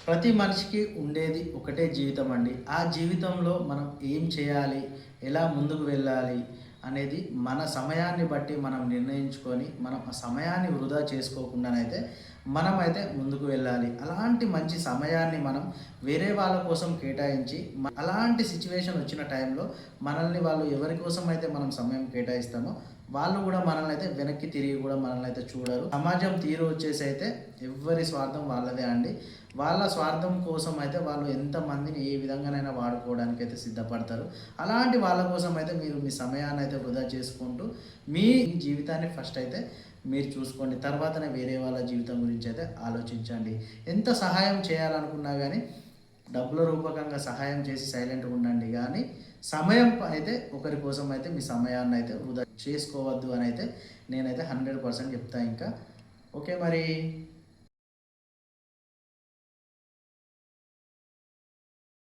ప్రతి మనిషికి ఉండేది ఒకటే జీవితం అండి. ఆ జీవితంలో మనం ఏం చేయాలి? ఎలా ముందుకు వెళ్ళాలి? అనేది మన సమయాన్ని బట్టి మనం నిర్ణయించుకొని, మనం ఆ సమయాన్ని వృధా చేసుకోకుండానైతే మనమైతే ముందుకు వెళ్ళాలి. అలాంటి మంచి సమయాన్ని మనం వేరే వాళ్ళ కోసం కేటాయించి, అలాంటి సిట్యుయేషన్ వచ్చిన టైంలో మనల్ని వాళ్ళు ఎవరి కోసం అయితే మనం సమయం కేటాయిస్తామో, వాళ్ళు కూడా మనల్ని అయితే వెనక్కి తిరిగి కూడా మనల్ని అయితే చూడరు. సమాజం తీరు వచ్చేసి అయితే ఎవ్వరి స్వార్థం వాళ్ళదే అండి. వాళ్ళ స్వార్థం కోసం అయితే వాళ్ళు ఎంతమందిని ఏ విధంగానైనా వాడుకోవడానికి అయితే సిద్ధపడతారు. అలాంటి వాళ్ళ కోసం అయితే మీరు మీ సమయాన్ని అయితే వృధా చేసుకుంటూ మీ జీవితాన్ని ఫస్ట్ అయితే మీరు చూసుకోండి. తర్వాతనే వేరే వాళ్ళ జీవితం గురించి అయితే ఆలోచించండి. ఎంత సహాయం చేయాలనుకున్నా కానీ డబ్బుల రూపకంగా సహాయం చేసి సైలెంట్గా ఉండండి, కానీ సమయం అయితే ఒకరి కోసం అయితే మీ సమయాన్ని అయితే వృధా చేసుకోవద్దు అని అయితే నేనైతే 100% చెప్తా. ఇంకా ఓకే మరి.